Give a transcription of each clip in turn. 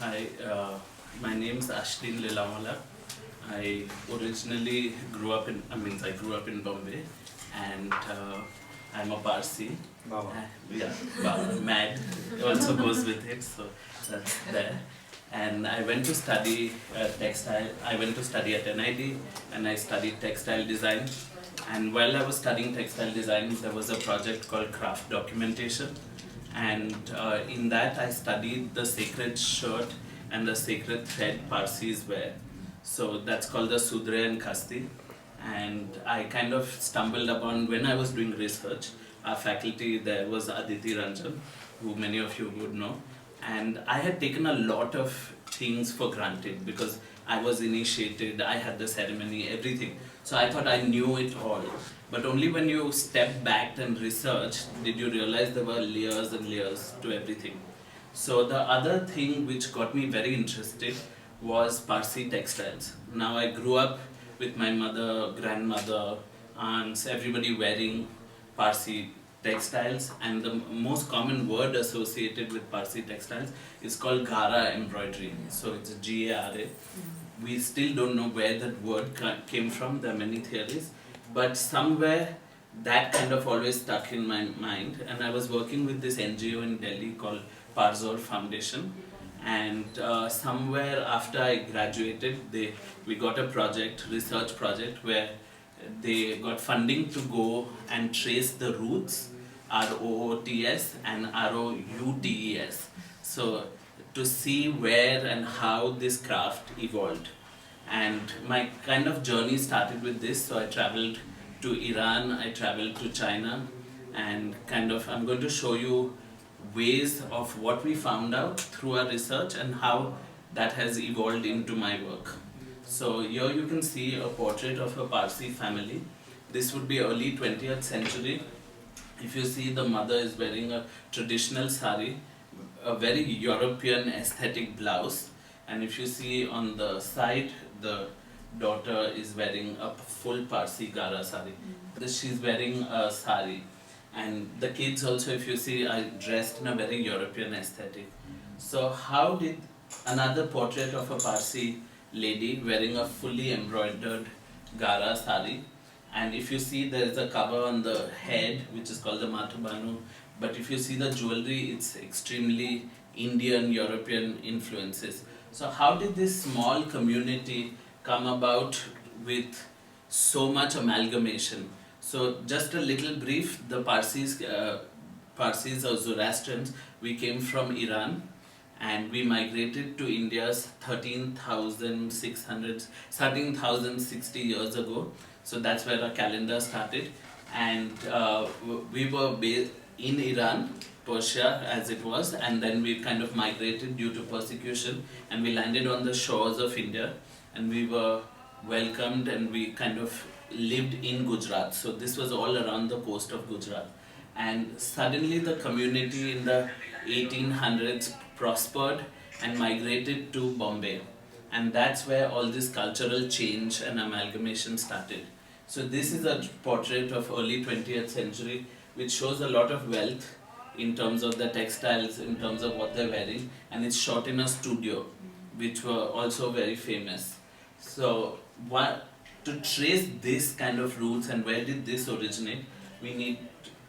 Hi, my name is Ashdeen Lilaowala. I originally I grew up in Bombay, and I'm a Parsi. Baba. Yeah, mad also goes with it, so that's there. And I went to study textile. I went to study at NID, and I studied textile design. And while I was studying textile design, there was a project called craft documentation, and in that I studied the sacred shirt and the sacred thread Parsis wear. So that's called the Sudre and Kasti. And I kind of stumbled upon, when I was doing research, our faculty there was Aditi Ranjan, who many of you would know. And I had taken a lot of things for granted because I was initiated, I had the ceremony, everything. So I thought I knew it all. But only when you step back and research did you realize there were layers and layers to everything. So the other thing which got me very interested was Parsi textiles. Now I grew up with my mother, grandmother, aunts, everybody wearing Parsi textiles, and the most common word associated with Parsi textiles is called Gara embroidery. So it's a G-A-R-A. We still don't know where that word came from. There are many theories, but somewhere that kind of always stuck in my mind. And I was working with this NGO in Delhi called Parzor Foundation, and somewhere after I graduated, we got a research project, where they got funding to go and trace the roots, ROOTS and ROUTES. So to see where and how this craft evolved. And my kind of journey started with this. So I traveled to Iran, I traveled to China, and I'm going to show you ways of what we found out through our research and how that has evolved into my work. So here you can see a portrait of a Parsi family. This would be early 20th century. If you see, the mother is wearing a traditional sari, a very European aesthetic blouse, and if you see on the side, the daughter is wearing a full Parsi Gara sari. She's wearing a sari, and the kids also, if you see, are dressed in a very European aesthetic. So how did another portrait of a Parsi lady wearing a fully embroidered Gara sari, and if you see, there is a cover on the head which is called the Matubanu, but if you see the jewelry, it's extremely Indian, European influences. So how did this small community come about with so much amalgamation? So just a little brief, the Parsis or Zoroastrians, we came from Iran, and we migrated to India's 13,060 years ago. So that's where our calendar started, and we were based in Iran, Persia as it was, and then we kind of migrated due to persecution, and we landed on the shores of India, and we were welcomed, and we kind of lived in Gujarat. So this was all around the coast of Gujarat, and suddenly the community in the 1800s prospered and migrated to Bombay, and that's where all this cultural change and amalgamation started. So this is a portrait of early 20th century which shows a lot of wealth in terms of the textiles, in terms of what they're wearing, and it's shot in a studio which were also very famous. So to trace this kind of roots and where did this originate, we need,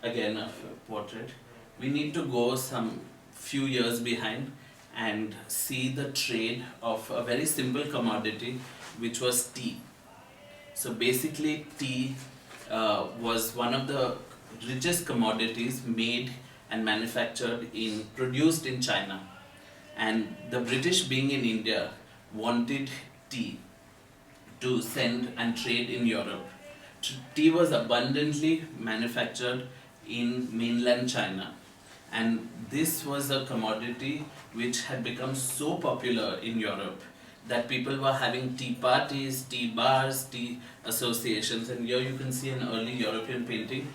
again, a portrait. We need to go some few years behind and see the trade of a very simple commodity which was tea. So basically tea was one of the richest commodities made and produced in China, and the British, being in India, wanted tea to send and trade in Europe. Tea was abundantly manufactured in mainland China, and this was a commodity which had become so popular in Europe that people were having tea parties, tea bars, tea associations, and here you can see an early European painting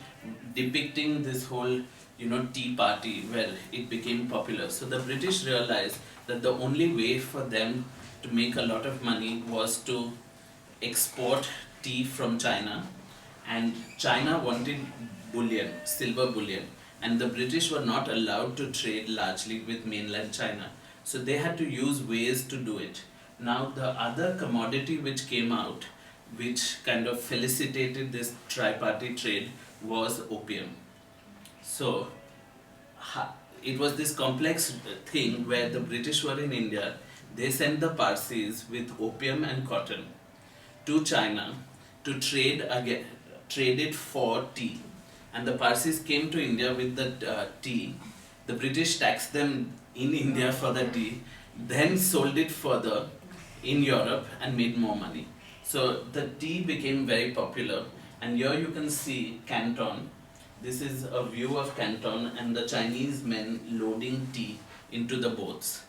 depicting this whole tea party where it became popular. So the British realized that the only way for them to make a lot of money was to export tea from China, and China wanted bullion, silver bullion, and the British were not allowed to trade largely with mainland China. So they had to use ways to do it. Now the other commodity which came out, which kind of felicitated this tripartite trade, was opium. So it was this complex thing where the British were in India. They sent the Parsis with opium and cotton to China to trade it for tea. And the Parsis came to India with the tea. The British taxed them in India for the tea, then sold it further in Europe and made more money. So the tea became very popular. And here you can see Canton. This is a view of Canton and the Chinese men loading tea into the boats.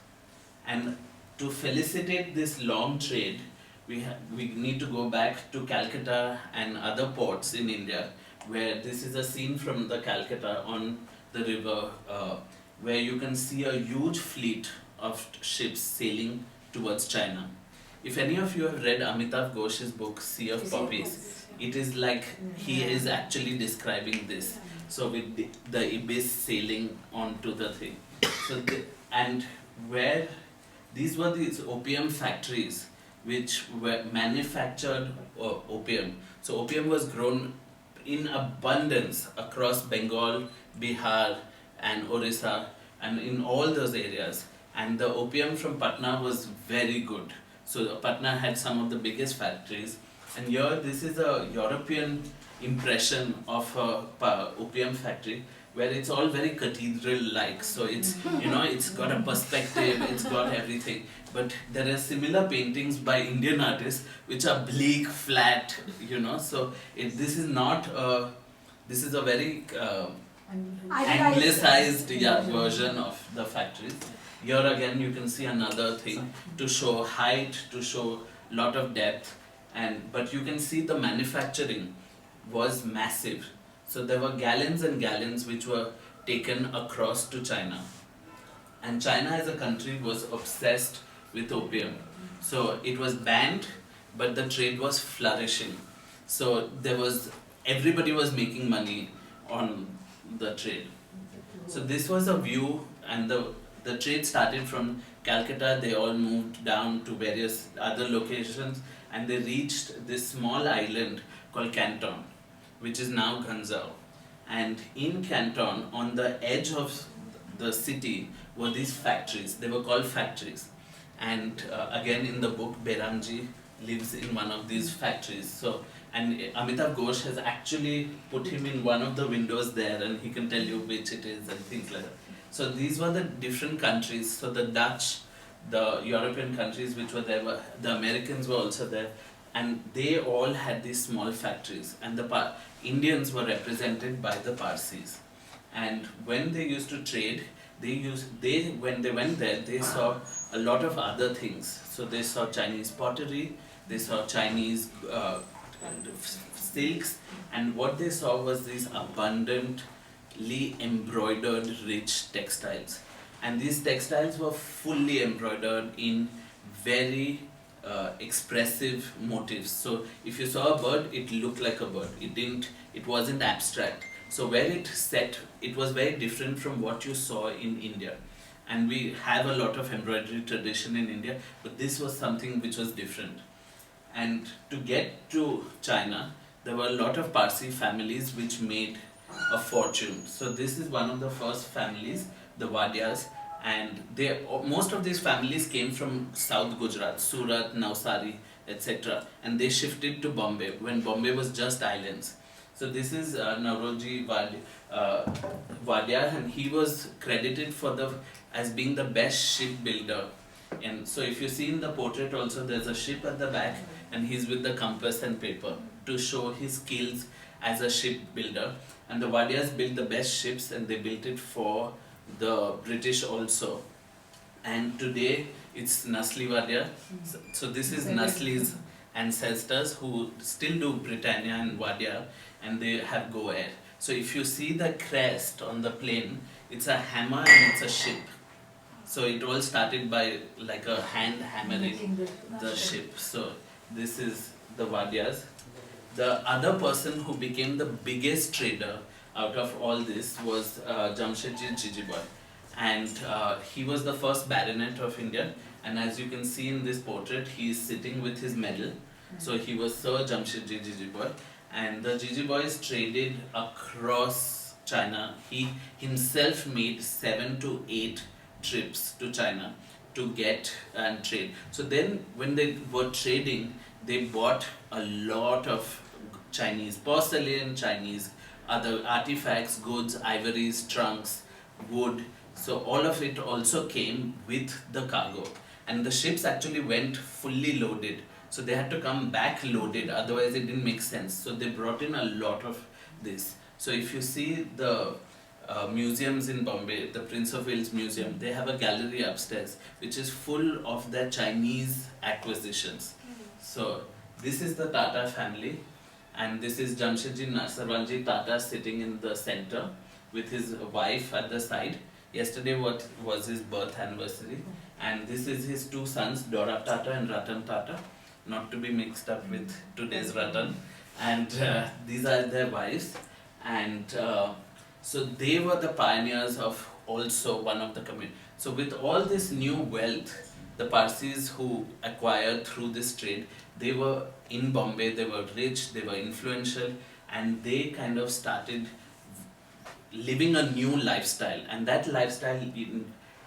And to felicitate this long trade, we need to go back to Calcutta and other ports in India, where this is a scene from the Calcutta on the river, where you can see a huge fleet of ships sailing towards China. If any of you have read Amitav Ghosh's book, Sea of Poppies, it is like he is actually describing this. So with the ibis sailing onto the thing. So and where these were these opium factories which were manufactured opium. So opium was grown in abundance across Bengal, Bihar and Orissa and in all those areas. And the opium from Patna was very good. So Patna had some of the biggest factories. And here this is a European impression of a opium factory where it's all very cathedral-like. So it's, it's got a perspective, it's got everything. But there are similar paintings by Indian artists which are bleak, flat, So this is not this is a very anglicized version of the factories. Here again you can see another thing to show height, to show lot of depth, but you can see the manufacturing was massive. So there were gallons and gallons which were taken across to China. And China as a country was obsessed with opium. So it was banned, but the trade was flourishing. So everybody was making money on the trade. So this was a view, and the trade started from Calcutta. They all moved down to various other locations and they reached this small island called Canton, which is now Guangzhou. And in Canton, on the edge of the city, were these factories. They were called factories. And again in the book, Beramji lives in one of these factories. And Amitav Ghosh has actually put him in one of the windows there, and he can tell you which it is and things like that. So these were the different countries. So the Dutch, the European countries which were there, the Americans were also there, and they all had these small factories. And the Indians were represented by the Parsis. And when they used to trade, when they went there, they saw a lot of other things. So they saw Chinese pottery, they saw Chinese silks, and what they saw was these abundantly embroidered rich textiles. And these textiles were fully embroidered in very expressive motifs. So if you saw a bird, it looked like a bird. It wasn't abstract. So where it set, it was very different from what you saw in India. And we have a lot of embroidery tradition in India, but this was something which was different. And to get to China, there were a lot of Parsi families which made a fortune. So this is one of the first families, the Wadias, and most of these families came from South Gujarat, Surat, Navsari, etc. And they shifted to Bombay when Bombay was just islands. So this is Nauroji Wadia, and he was credited as being the best shipbuilder. And so if you see in the portrait also, there's a ship at the back, and he's with the compass and paper to show his skills as a shipbuilder. And the Wadias built the best ships, and they built it for the British also. And today it's Nasli Wadia. So this is Nasli's ancestors who still do Britannia and Wadia, and they have Go Air. So if you see the crest on the plane, it's a hammer and it's a ship. So it all started by like a hand hammering the ship. So this is the Wadias. The other person who became the biggest trader out of all this was Jamshedji Jijiboy. and he was the first baronet of India. And as you can see in this portrait, he is sitting with his medal. So he was Sir Jamshedji Jijiboy, and the Jijiboys traded across China. He himself made 7 to 8 trips to China to get and trade. So then when they were trading, they bought a lot of Chinese porcelain, Chinese other artifacts, goods, ivories, trunks, wood. So all of it also came with the cargo. And the ships actually went fully loaded. So they had to come back loaded, otherwise it didn't make sense. So they brought in a lot of this. So if you see the museums in Bombay, the Prince of Wales Museum, they have a gallery upstairs which is full of their Chinese acquisitions. So this is the Tata family, and this is Jamshedji Sarwanji Tata sitting in the center with his wife at the side. Yesterday was his birth anniversary, and this is his 2 sons, Dorab Tata and Ratan Tata, not to be mixed up with today's Ratan. And these are their wives, and so they were the pioneers of also one of the community. So with all this new wealth, the Parsis who acquired through this trade, they were in Bombay, they were rich, they were influential, and they kind of started living a new lifestyle, and that lifestyle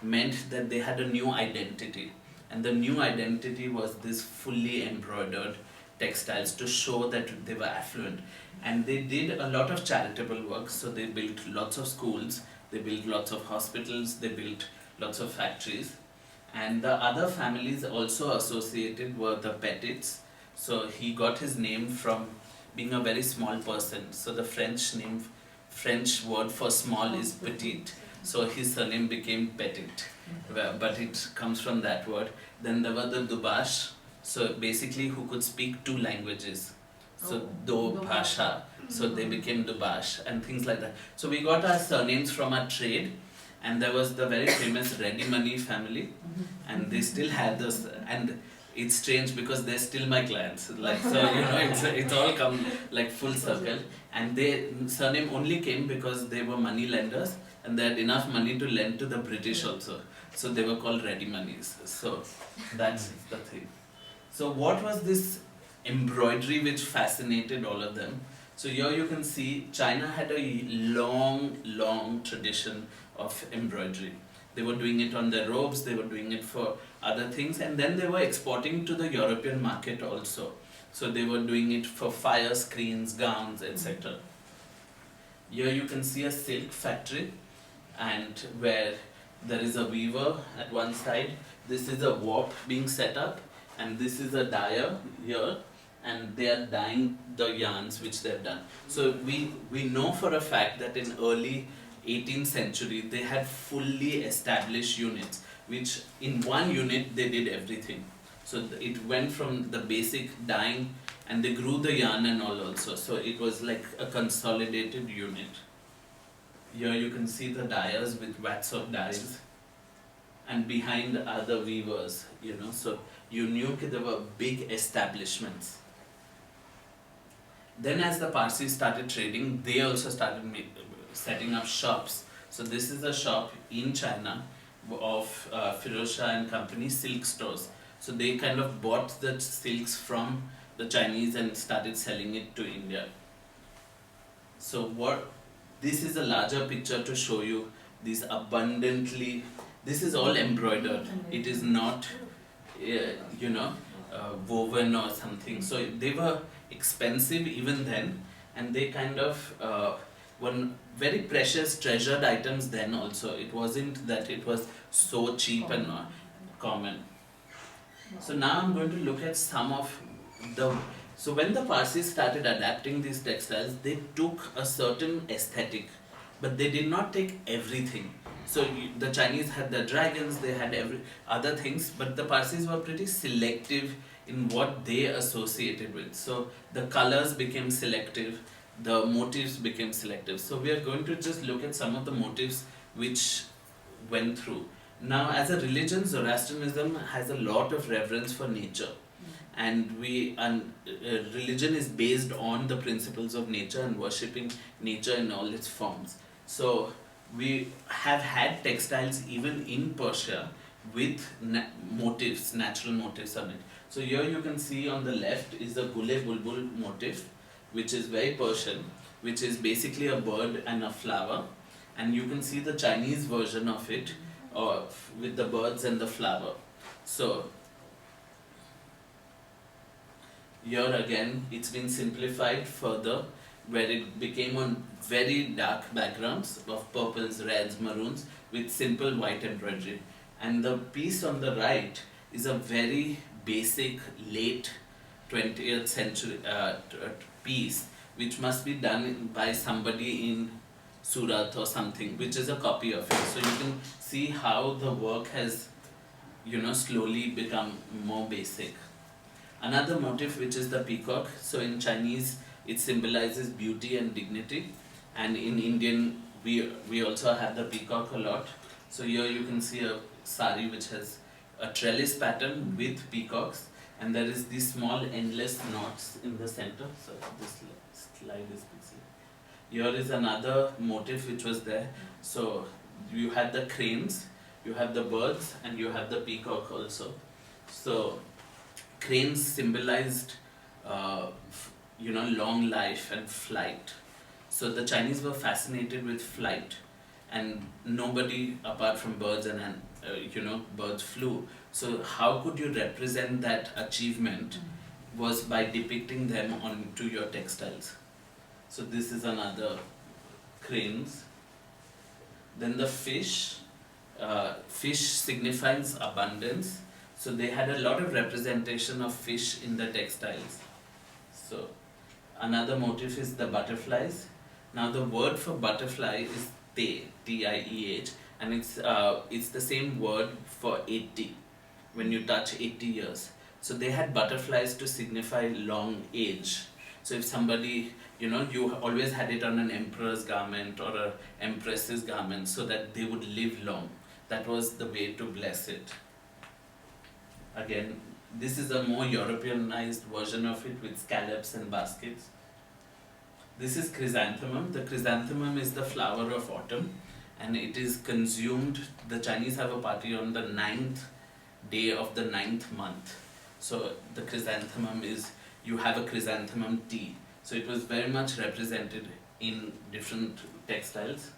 meant that they had a new identity, and the new identity was this fully embroidered textiles to show that they were affluent. And they did a lot of charitable work. So they built lots of schools, they built lots of hospitals, they built lots of factories. And the other families also associated were the Petits. So he got his name from being a very small person. So the French word for small is petite, so his surname became Petit, but it comes from that word. Then there were the Dubash, so basically who could speak 2 languages, so Do Bhasha, so they became Dubash and things like that. So we got our surnames from our trade, and there was the very famous Ready Money family, and they still had this, and it's strange because they're still my clients, like, so you know, it's all come like full circle. And their surname only came because they were money lenders and they had enough money to lend to the British also, so they were called Ready Monies. So that's the thing. So what was this embroidery which fascinated all of them? So here you can see China had a long tradition of embroidery. They were doing it on their robes, they were doing it for other things, and then they were exporting to the European market also. So they were doing it for fire screens, gowns, etc. Here you can see a silk factory, and where there is a weaver at one side, this is a warp being set up, and this is a dyer here, and they are dyeing the yarns which they have done. So we know for a fact that in early 18th century they had fully established units, which in one unit they did everything. So it went from the basic dyeing, and they grew the yarn and all also. So it was like a consolidated unit. Here you can see the dyers with vats of dyes, and behind are the weavers, you know. So you knew that there were big establishments. Then as the Parsis started trading, they also started setting up shops. So this is a shop in China of Firoz Shah and Company silk stores. So they kind of bought the silks from the Chinese and started selling it to India. So this is a larger picture to show you these abundantly, this is all embroidered. It is not, woven or something. So they were expensive even then, and they kind of were very precious, treasured items then also. It wasn't that it was so cheap and common. So now I'm going to look at some of the... So when the Parsis started adapting these textiles, they took a certain aesthetic, but they did not take everything. So the Chinese had the dragons, they had other things, but the Parsis were pretty selective in what they associated with. So the colors became selective, the motifs became selective. So we are going to just look at some of the motifs which went through. Now, as a religion, Zoroastrianism has a lot of reverence for nature, and religion is based on the principles of nature and worshipping nature in all its forms. So we have had textiles even in Persia with motifs, natural motifs on it. So here you can see on the left is the Gule Bulbul motif, which is very Persian, which is basically a bird and a flower. And you can see the Chinese version of it with the birds and the flower. So here again it's been simplified further, where it became on very dark backgrounds of purples, reds, maroons with simple white embroidery. And the piece on the right is a very basic late 20th century piece, which must be done by somebody in Surat or something, which is a copy of it. So you can see how the work has, slowly become more basic. Another motif, which is the peacock. So in Chinese it symbolizes beauty and dignity, and in Indian we also have the peacock a lot. So here you can see a sari which has a trellis pattern with peacocks, and there is these small endless knots in the center. So this slide is busy. Here is another motif which was there. So you had the cranes, you have the birds, and you have the peacock also. So cranes symbolized long life and flight. So the Chinese were fascinated with flight, and nobody apart from birds and birds flew. So how could you represent that achievement was by depicting them onto your textiles. So this is another cranes. Then the fish. Fish signifies abundance. So they had a lot of representation of fish in the textiles. So another motif is the butterflies. Now the word for butterfly is te, T-I-E-H, and it's the same word for 80, when you touch 80 years. So they had butterflies to signify long age. So if somebody, you always had it on an emperor's garment or an empress's garment so that they would live long. That was the way to bless it. Again, this is a more Europeanized version of it with scallops and baskets. This is chrysanthemum. The chrysanthemum is the flower of autumn, and it is consumed. The Chinese have a party on the 9th day of the 9th month. So the chrysanthemum is, you have a chrysanthemum tea. So it was very much represented in different textiles.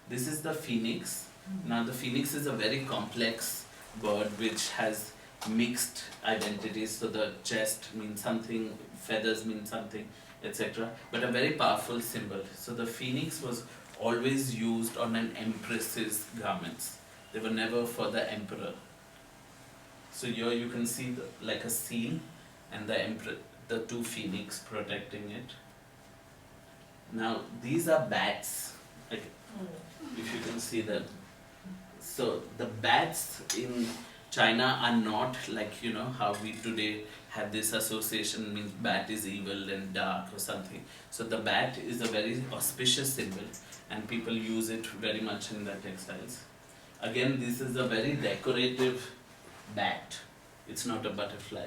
This is the phoenix. Now the phoenix is a very complex bird which has mixed identities. So the chest means something, feathers mean something, etc. But a very powerful symbol. So the phoenix was always used on an empress's garments. They were never for the emperor. So here you can see like a seal and the two phoenix protecting it. Now these are bats, if you can see them. So the bats in China are not like, how we today have this association, means bat is evil and dark or something. So the bat is a very auspicious symbol, and people use it very much in their textiles. Again, this is a very decorative bat. It's not a butterfly.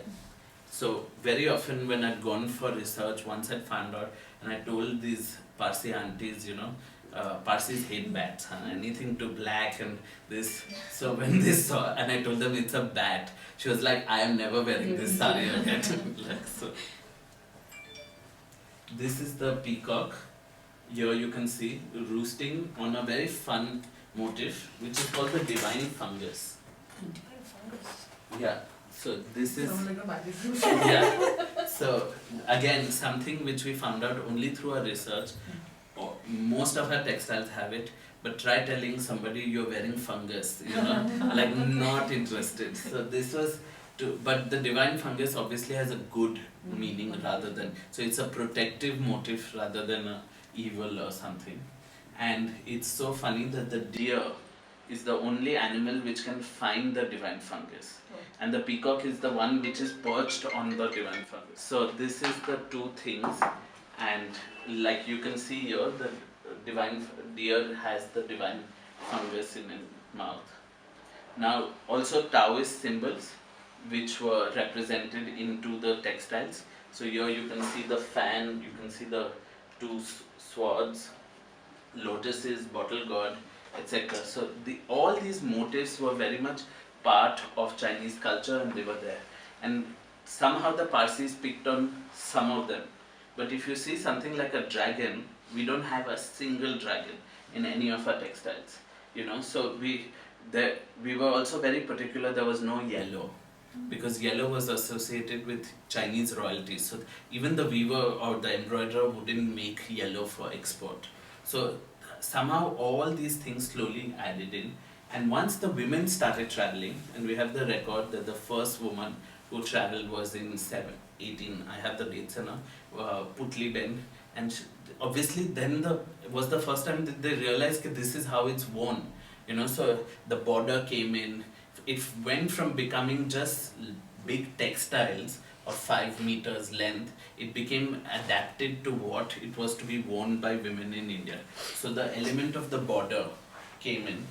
So very often when I'd gone for research, once I'd found out, and I told these Parsi aunties, Parsis hate bats, anything to black and this. So when they saw, and I told them it's a bat, she was like, I am never wearing this sari again. So. This is the peacock. Here you can see roosting on a very fun motif, which is called the divine fungus. Divine fungus? Yeah. So this is, like yeah. So again, something which we found out only through our research. Most of our textiles have it, but try telling somebody you're wearing fungus, like not interested. So this was but the divine fungus obviously has a good meaning rather than, so it's a protective motif rather than a evil or something. And it's so funny that the deer is the only animal which can find the divine fungus, and the peacock is the one which is perched on the divine fungus. So this is the two things, and like you can see here, the divine deer has the divine fungus in its mouth. Now also Taoist symbols which were represented into the textiles. So here you can see the fan, you can see the two swords, lotuses, bottle god, etc. So all these motifs were very much part of Chinese culture, and they were there. And somehow the Parsis picked on some of them. But if you see something like a dragon, we don't have a single dragon in any of our textiles. So we were also very particular. There was no yellow, because yellow was associated with Chinese royalty. So even the weaver or the embroiderer wouldn't make yellow for export. So somehow all these things slowly added in. And once the women started traveling, and we have the record that the first woman who traveled was in 18, I have the dates now, Putli Ben. And obviously then was the first time that they realized that this is how it's worn. So the border came in. It went from becoming just big textiles of 5 meters length, it became adapted to what it was to be worn by women in India. So the element of the border came in.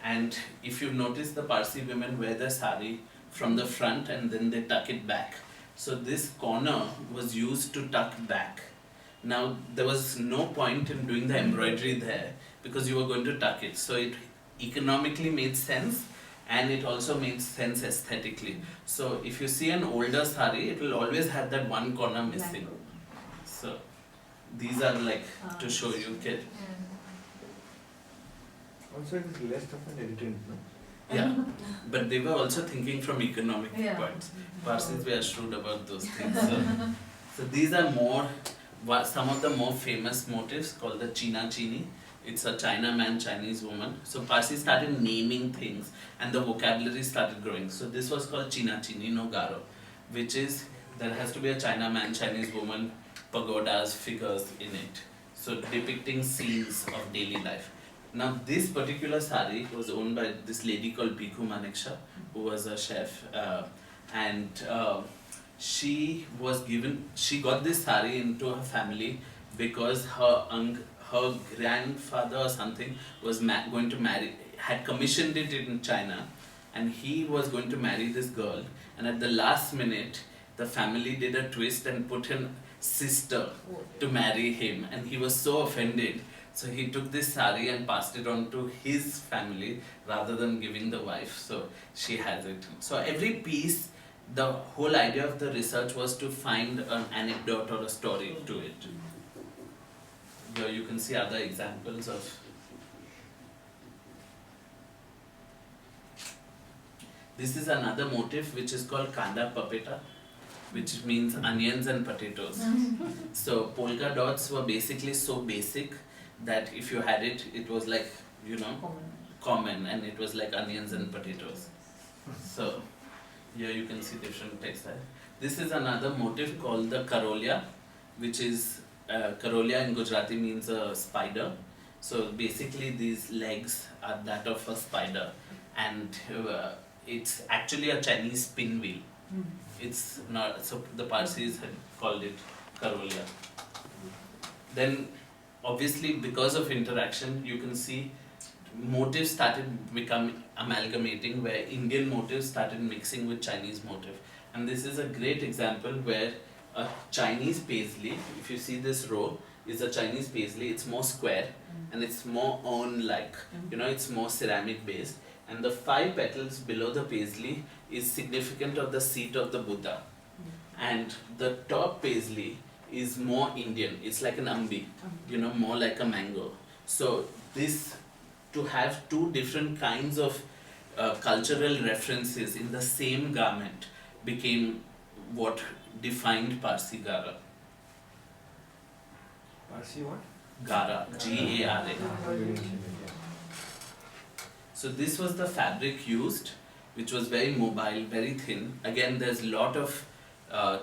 And if you notice, the Parsi women wear the sari from the front and then they tuck it back. So this corner was used to tuck back. Now there was no point in doing the embroidery there because you were going to tuck it. So it economically made sense, and it also made sense aesthetically. So if you see an older sari, it will always have that one corner missing. So these are like to show you, kid. Also, it is less of an irritant, no? Yeah, but they were also thinking from economic points. Parsis were shrewd about those things. So these are some of the more famous motifs called the China Chini. It's a China man, Chinese woman. So Parsi started naming things and the vocabulary started growing. So this was called China Chini no Garo, which is, there has to be a China man, Chinese woman, pagodas, figures in it. So depicting scenes of daily life. Now this particular sari was owned by this lady called Bhikhu Maneksha, who was a chef. She got this sari into her family because her grandfather or something was going to marry, had commissioned it in China, and he was going to marry this girl, and at the last minute the family did a twist and put in sister to marry him, and he was so offended, so he took this sari and passed it on to his family rather than giving the wife, so she has it. So every piece, the whole idea of the research was to find an anecdote or a story to it. Here you can see other examples of. This is another motif which is called Kanda Papeta, which means onions and potatoes. So polka dots were basically so basic that if you had it, it was like, common, and it was like onions and potatoes. So here you can see different textiles. This is another motif called the Karolia, which is Karolia in Gujarati means a spider. So basically these legs are that of a spider, and it's actually a Chinese pinwheel. It's not, so the Parsis had called it Karolia. Then obviously because of interaction, you can see motifs started amalgamating, where Indian motifs started mixing with Chinese motif. And this is a great example where a Chinese paisley, if you see this row, is a Chinese paisley. It's more square and it's more urn-like, it's more ceramic based. And the 5 petals below the paisley is significant of the seat of the Buddha. And the top paisley is more Indian. It's like an ambi, more like a mango. So this, to have 2 different kinds of cultural references in the same garment became what defined Parsi Gara. Parsi what? Gara, G-A-R-A. So this was the fabric used, which was very mobile, very thin. Again, there's a lot of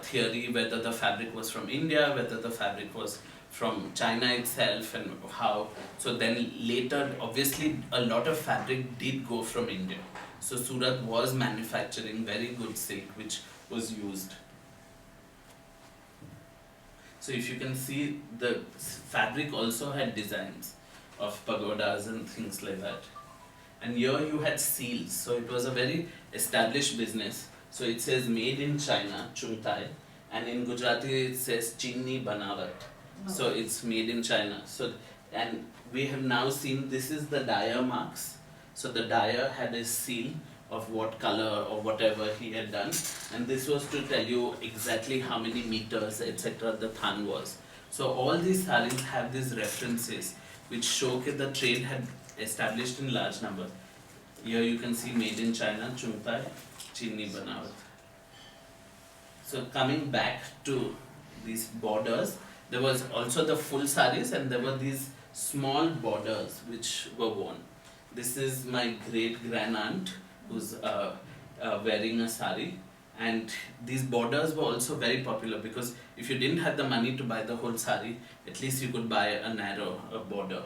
theory whether the fabric was from India, whether the fabric was from China itself, and how. So then later, obviously, a lot of fabric did go from India. So Surat was manufacturing very good silk, which was used. So if you can see, the fabric also had designs of pagodas and things like that. And here you had seals, so it was a very established business. So it says made in China, Chungtai, and in Gujarati it says Chini Banawat. So it's made in China. So and we have now seen this is the dyer marks. So the dyer had a seal of what color or whatever he had done, and this was to tell you exactly how many meters, etc. the than was. So all these sarees have these references which show that the trade had established in large number. Here you can see made in China, Chungtai, Chini Banawat. So coming back to these borders, there was also the full sarees and there were these small borders which were worn. This is my great grand aunt who's wearing a sari, and these borders were also very popular because if you didn't have the money to buy the whole sari, at least you could buy a narrow border.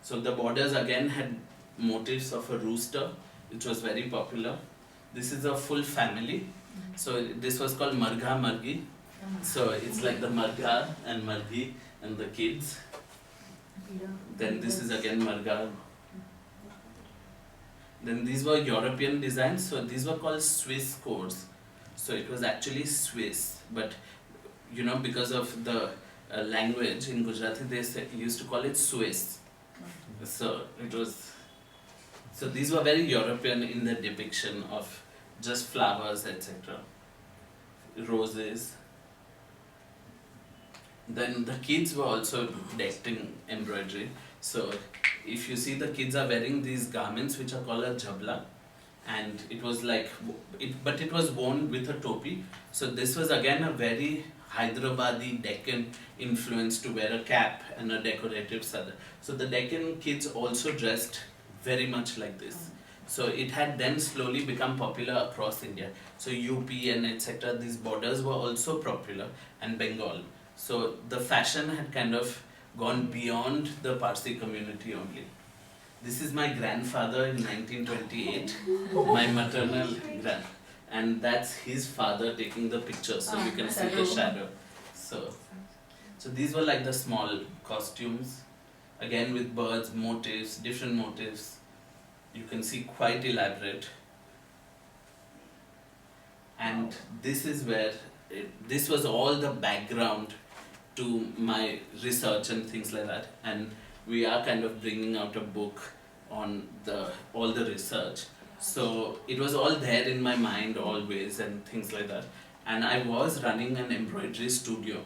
So the borders again had motifs of a rooster, which was very popular. This is a full family. So this was called Marga Margi. So it's like the Marga and Margi and the kids. Then this is again Marga. Then these were European designs. So these were called Swiss codes. So it was actually Swiss, but you know, because of the language in Gujarati, they used to call it Swiss. So it was. So these were very European in the depiction of just flowers, etc. Roses. Then the kids were also decked in embroidery. So if you see, the kids are wearing these garments which are called a jabla, and it was like, but it was worn with a topi. So this was again a very Hyderabadi Deccan influence to wear a cap and a decorative sadar. So the Deccan kids also dressed very much like this. So it had then slowly become popular across India. So UP and etc. these borders were also popular, and Bengal. So the fashion had kind of gone beyond the Parsi community only. This is my grandfather in 1928, my maternal grand, and that's his father taking the picture, so you can see the shadow. So these were like the small costumes, again with birds, motifs, different motifs. You can see quite elaborate. And this is where, this was all the background to my research and things like that. And we are kind of bringing out a book on all the research. So it was all there in my mind always and things like that. And I was running an embroidery studio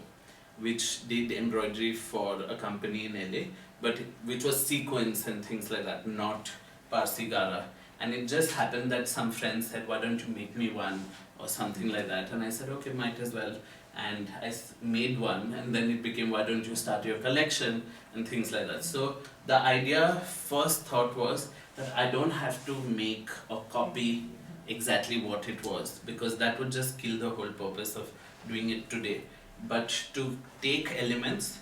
which did embroidery for a company in LA, but which was sequins and things like that, not Parsi Gara. And it just happened that some friends said, why don't you make me one or something like that. And I said, okay, might as well. And I made one, and then it became, why don't you start your collection and things like that. So the idea, first thought was that I don't have to make or copy exactly what it was, because that would just kill the whole purpose of doing it today. But to take elements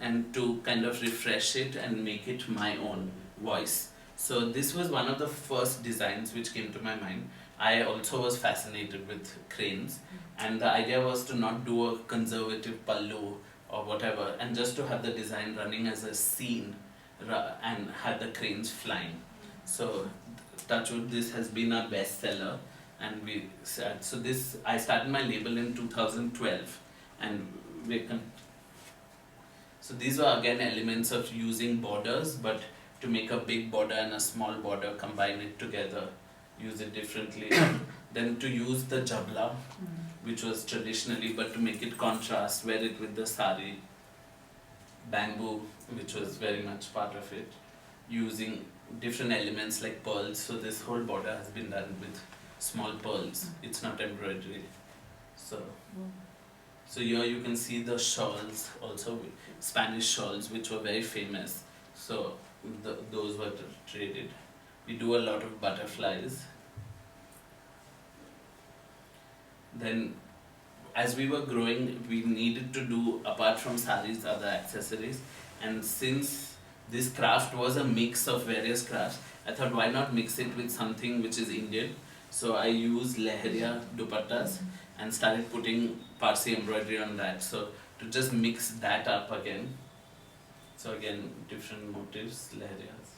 and to kind of refresh it and make it my own voice. So this was one of the first designs which came to my mind. I also was fascinated with cranes, and the idea was to not do a conservative pallu or whatever, and just to have the design running as a scene and have the cranes flying. So touchwood, this has been a bestseller, and we said, so this, I started my label in 2012, and so these were again elements of using borders, but to make a big border and a small border, combine it together, use it differently. Then to use the jabla, which was traditionally, but to make it contrast, wear it with the sari. Bamboo, which was very much part of it, using different elements like pearls. So this whole border has been done with small pearls. It's not embroidery. So here you can see the shawls, also Spanish shawls, which were very famous. So those were traded. We do a lot of butterflies. Then as we were growing, we needed to do, apart from sarees, other accessories. And since this craft was a mix of various crafts, I thought, why not mix it with something which is Indian? So I used Lehriya dupattas and started putting Parsi embroidery on that. So to just mix that up again. So again, different motifs, Lehriyas.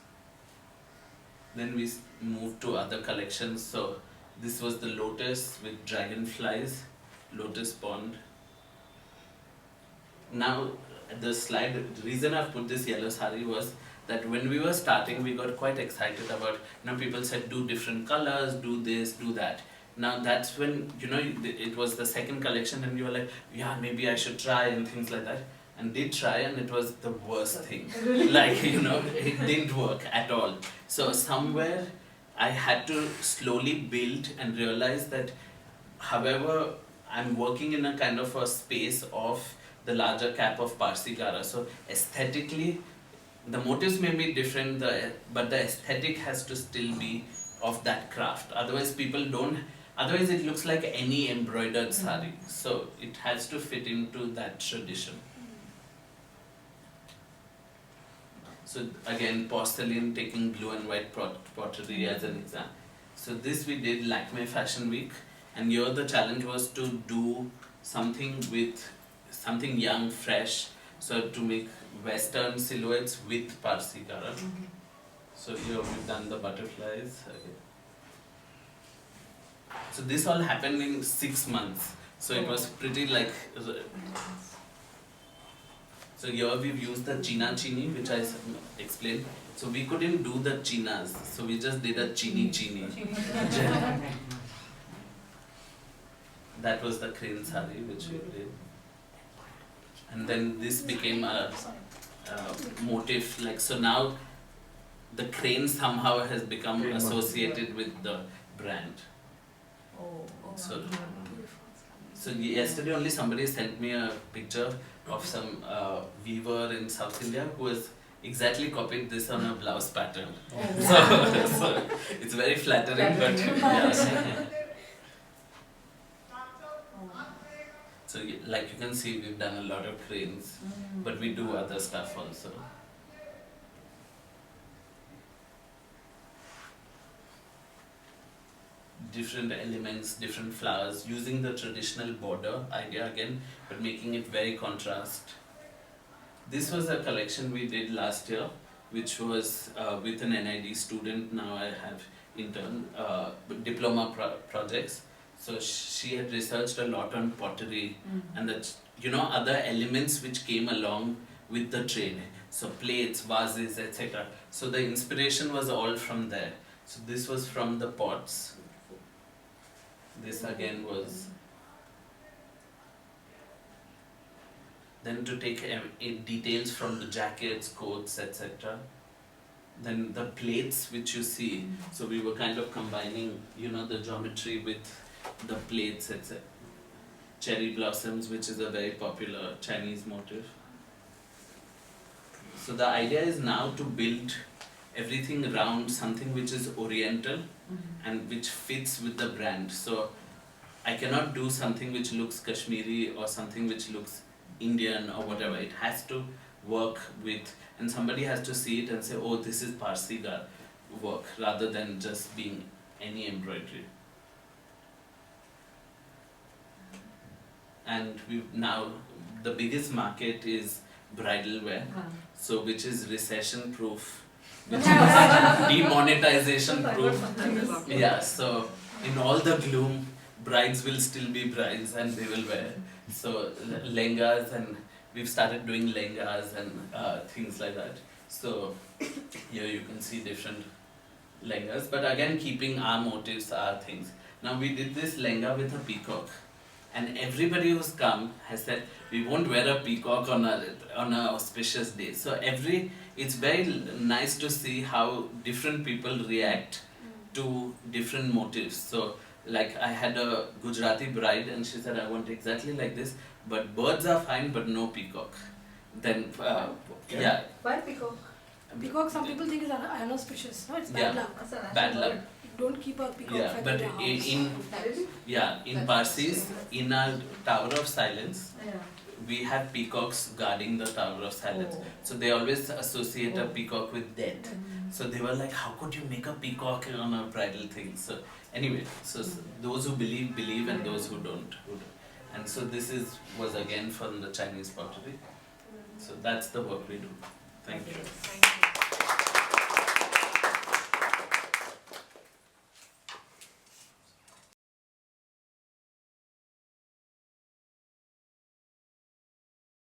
Then we moved to other collections. So this was the lotus with dragonflies, lotus pond. Now the slide, the reason I've put this yellow saree was that when we were starting, we got quite excited about, people said do different colors, do this, do that. Now that's when, it was the second collection and you were like, yeah, maybe I should try and things like that. And did try and it was the worst thing. Like, it didn't work at all. So somewhere I had to slowly build and realize that however I'm working in a kind of a space of the larger cap of Parsi Gara. So aesthetically, the motives may be different, but the aesthetic has to still be of that craft. Otherwise otherwise it looks like any embroidered saree. So it has to fit into that tradition. So again, porcelain, taking blue and white pottery as an example. So this we did Lakme Fashion Week, and here the challenge was to do something young, fresh, so to make Western silhouettes with Parsi Gara. So here we've done the butterflies. Okay. So this all happened in 6 months. So it was pretty like. So here we've used the China Chini, which I explained. So we couldn't do the Chinas, so we just did a Chini Chini. That was the crane sari which we did. And then this became a motif, like, so now the crane somehow has become associated with the brand. So yesterday only somebody sent me a picture of some weaver in South India who has exactly copied this on a blouse pattern. So it's very flattering, but yeah. So like you can see, we've done a lot of cranes, but we do other stuff also. Different elements, different flowers, using the traditional border idea again, but making it very contrast. This was a collection we did last year, which was with an NID student. Now I have intern diploma projects. So she had researched a lot on pottery and the other elements which came along with the trade. So plates, vases, etc. So the inspiration was all from there. So this was from the pots. This again was. Then to take details from the jackets, coats, etc. Then the plates which you see. So we were kind of combining, the geometry with the plates, etc. Cherry blossoms, which is a very popular Chinese motif. So the idea is now to build everything around something which is oriental and which fits with the brand. So I cannot do something which looks Kashmiri or something which looks Indian or whatever. It has to work with, and somebody has to see it and say, oh, this is Parsi work, rather than just being any embroidery. And now the biggest market is bridal wear, so which is recession proof, which is demonetization proof. Yeah, so in all the gloom, brides will still be brides and they will wear. So lengas, and we've started doing lengas and things like that. So here you can see different lengas, but again keeping our motifs, our things. Now we did this lenga with a peacock. And everybody who's come has said, we won't wear a peacock on an auspicious day. So it's very nice to see how different people react to different motifs. So like I had a Gujarati bride and she said, I want exactly like this, but birds are fine, but no peacock. Then, yeah. Why peacock? Peacock, some people think is unauspicious. No, it's bad luck. Bad luck. Don't keep a peacock Yeah, feather but in your house. in Parsis, in our Tower of Silence, we have peacocks guarding the Tower of Silence. So they always associate a peacock with death. So they were like, how could you make a peacock on a bridal thing? So anyway, so those who believe, and those who don't. And so this was again from the Chinese pottery. So that's the work we do. Thank you. Thank you.